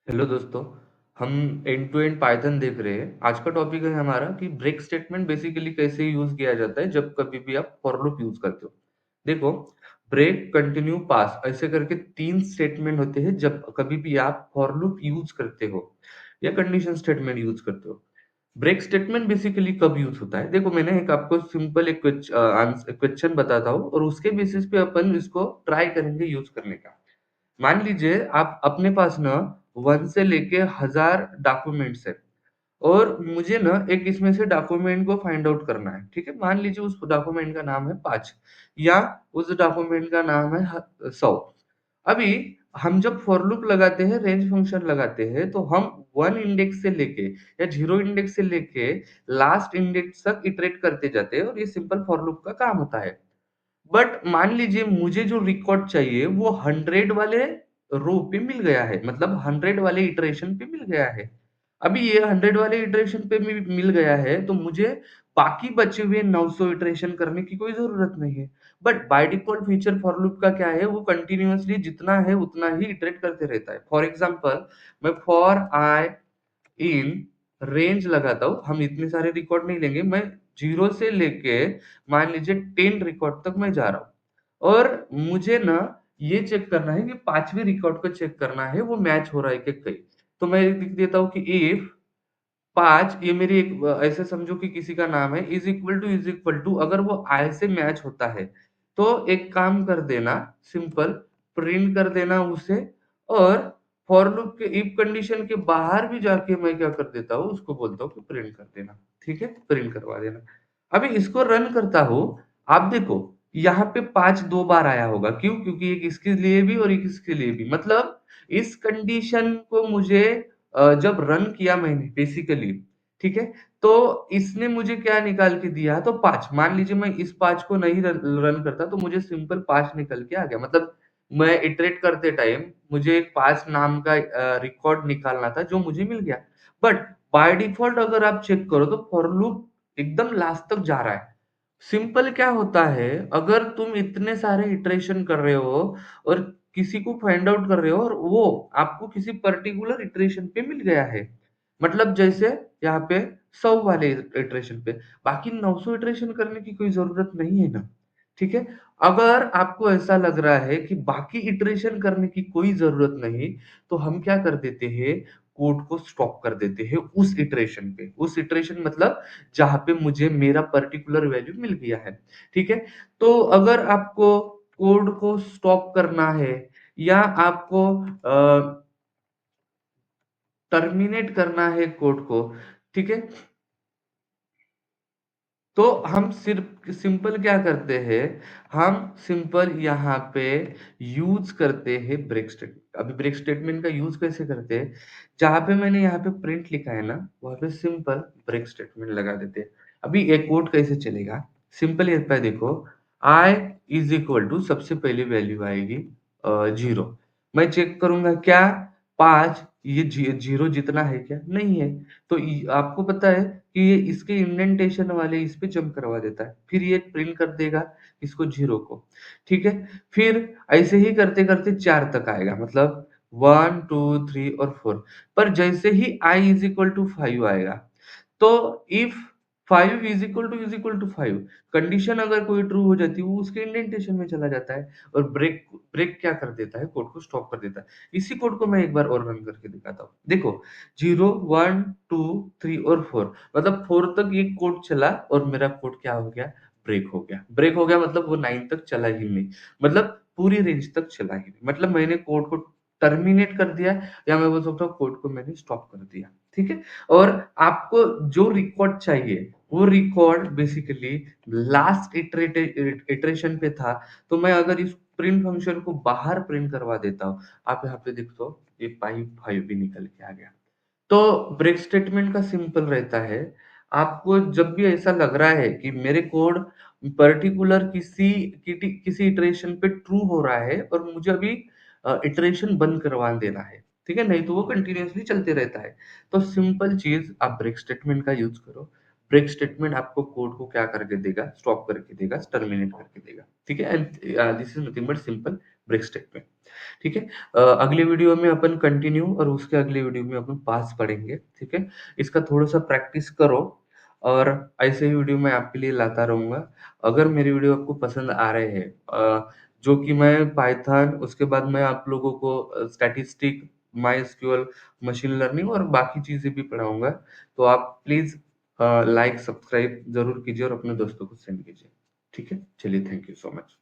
Hello दोस्तों, हम and to and Python देख रहे हैं। आज का टॉपिक है हमारा कि ब्रेक स्टेटमेंट बेसिकली कैसे यूज़ किया जाता है जब कभी भी आप फॉर लूप यूज़ करते हो। देखो, ब्रेक, कंटिन्यू, पास ऐसे करके 3 स्टेटमेंट होते हैं जब कभी भी आप फॉर लूप यूज़ करते हो या कंडीशन स्टेटमेंट यूज़ करते हो। ब्रेक स्टेटमेंट बेसिकली कब यूज़ होता है? देखो, मैंने एक आपको सिंपल एक क्वेश्चन बताता हूँ और उसके बेसिस पे अपन इसको ट्राई करेंगे यूज़ करने का। मान लीजिए आप अपने पास ना 1 से लेके 1000 डॉक्यूमेंट्स हैं और मुझे ना एक इसमें से डॉक्यूमेंट को फाइंड आउट करना है, ठीक है? मान लीजिए उस डॉक्यूमेंट का नाम है 5 या उस डॉक्यूमेंट का नाम है 100। अभी हम जब फॉर लूप लगाते हैं, रेंज फंक्शन लगाते हैं, तो हम 1 इंडेक्स से लेके या 0 इंडेक्स से लेके लास्ट इंडेक्स तक इटरेट करते जाते हैं और ये सिंपल फॉर लूप का काम होता है। बट मान लीजिए मुझे जो रिकॉर्ड चाहिए वो 100 वाले रो पे मिल गया है, मतलब 100 वाले इटरेशन पे मिल गया है। अभी ये 100 वाले इटरेशन पे मिल गया है तो मुझे बाकी बचे हुए 900 इटरेशन करने की कोई ज़रूरत नहीं है। But by default feature for loop का क्या है, वो कंटीन्यूअसली जितना है उतना ही इटरेट करते रहता है। फॉर एग्ज़ाम्पल, मैं फॉर आई इन रेंज लगाता हूँ, हम इतने सारे रिकॉर्ड नहीं लेंगे, मैं 0 से लेके मान लीजिए 10 रिकॉर्ड तक मैं जा रहा हूँ और मुझे ना ये चेक करना है कि 5वें रिकॉर्ड को चेक करना है वो मैच हो रहा है कि नहीं। तो मैं लिख देता हूँ कि इफ 5 ये मेरी एक ऐसे समझो कि किसी का नाम है इज़ इक्वल टू अगर वो आई से मैच होता है, तो एक काम कर देना सिंपल प्रिंट कर देना उसे और फॉर लूप के इफ कंडीशन के बाहर भी जाके मैं क्या कर देता हूँ, उसको बोलता हूँ कि प्रिंट कर देना, ठीक है? प्रिंट करवा देना। अभी इसको रन करता हूँ, आप देखो यहाँ पे 5 2 बार आया होगा, क्यों? क्योंकि एक इसके लिए भी और एक इसके लिए भी। मतलब इस कंडीशन को मुझे जब रन किया मैंने बेसिकली, ठीक है? तो इसने मुझे क्या निकाल के दिया तो 5 मान लीजिए मैं इस 5 को नहीं रन करता तो मुझे सिंपल 5 निकल के आ गया। मतलब मैं इटरेट करते टाइम मुझे एक 5 नाम का रिकॉर्ड निकालना था जो मुझे मिल गया। बट बाय डिफ़ॉल्ट अगर आप चेक करो तो फॉर लूप एकदम लास्ट तक जा रहा है। सिंपल क्या होता है, अगर तुम इतने सारे इटरेशन कर रहे हो और किसी को फाइंड आउट कर रहे हो और वो आपको किसी पर्टिकुलर इटरेशन पे मिल गया है। मतलब जैसे यहाँ पे 100 वाले इटरेशन पे, बाकी 900 इटरेशन करने की कोई ज़रूरत नहीं है ना, ठीक है? अगर आपको ऐसा लग रहा है कि बाकी इटरेशन करने की कोई ज़रूरत नहीं, तो हम क्या कर देते हैं, कोड को स्टॉप कर देते हैं उस इटरेशन पे। उस इटरेशन मतलब जहाँ पे मुझे मेरा पर्टिकुलर वैल्यू मिल गया है, ठीक है? तो अगर आपको कोड को स्टॉप करना है या आपको टर्मिनेट करना है कोड को, ठीक है? तो हम सिर्फ़ सिंपल क्या करते हैं, हम सिंपल यहाँ पे यूज़ करते हैं ब्रेक स्टेटमेंट। अभी ब्रेक स्टेटमेंट का यूज़ कैसे करते हैं, जहाँ पे मैंने यहाँ पे प्रिंट लिखा है ना, वहाँ पे सिंपल ब्रेक स्टेटमेंट लगा देते हैं। अभी ये कोड कैसे चलेगा, सिंपल ये होता है देखो, आई इज़ इक्वल टू सबसे पहली वैल्यू आएगी 0। मैं चेक करूँगा क्या 5 ये 0 जितना है क्या? नहीं है। तो आपको पता है कि ये इसके इंडेंटेशन वाले इस पे जंप करवा देता है। फिर ये प्रिंट कर देगा इसको 0 को, ठीक है? फिर ऐसे ही करते-करते 4 तक आएगा मतलब 1, 2, 3 और 4 पर जैसे ही i इज़ इक्वल टू 5 आएगा, तो if 5 is equal to 5 condition अगर कोई ट्रू हो जाती है, वो उसके इंडेंटेशन में चला जाता है और ब्रेक ब्रेक क्या कर देता है, कोड को स्टॉप कर देता है। इसी कोड को मैं एक बार और रन करके दिखाता हूँ। देखो 0, 1, 2, 3 और 4 मतलब 4 तक ये कोड चला और मेरा कोड क्या हो गया, ब्रेक हो गया। ब्रेक हो गया मतलब वो 9 तक चला ही नहीं। मतलब पूरी रेंज तक चला ही नहीं। मतलब मैंने कोड को टर्मिनेट कर दिया या मैं बोल सकता हूँ कोड को मैंने स्टॉप कर दिया। ठीक है? और आपको जो रिकॉर्ड चाहिए, वो रिकॉर्ड बेसिकली लास्ट इटरेशन पे था, तो मैं अगर इस प्रिंट फंक्शन को बाहर प्रिंट करवा देता हूँ, आप यहाँ पे देखते हो ये 5 भी निकल के आ गया। तो ब्रेक स्टेटमेंट का सिंपल रहता है, आपको जब भी ऐसा लग रहा है कि मेरे कोड पर्टिकुलर किसी इटरेशन पे ट्रू हो रहा है और मुझे अभी इटरेशन बंद करवा देना है, ठीक है? नहीं तो वो कंटीन्यूअसली चलते रहता है। तो सिंपल चीज़ आप ब्रेक स्टेटमेंट का यूज़ करो। ब्रेक स्टेटमेंट आपको कोड को क्या करके देगा, स्टॉप करके देगा, टर्मिनेट करके देगा, ठीक है? And this is nothing but simple break statement. ठीक है? अगले वीडियो में अपन कंटिन्यू और उसके अगले वीडियो में अपन पास्ट पढ़ेंगे, ठीक है? इसका थोड़ा-सा प्रैक्टिस करो और ऐसे ही वीडियो मैं आपके लिए लाता रहूँगा। अगर मेरे वीडियो आपको पसंद आ रहे हैं जो कि मैं पाइथन उसके बाद मैं आप लोगों को स्टैटिस्टिक, मायस्क्यूएल, मशीन लर्निंग और बाकी चीज़ें भी पढ़ाऊँगा। तो आप प्लीज़ लाइक, सब्सक्राइब ज़रूर कीजिए और अपने दोस्तों को सेंड कीजिए। ठीक है? चलिए थैंक यू सो मच।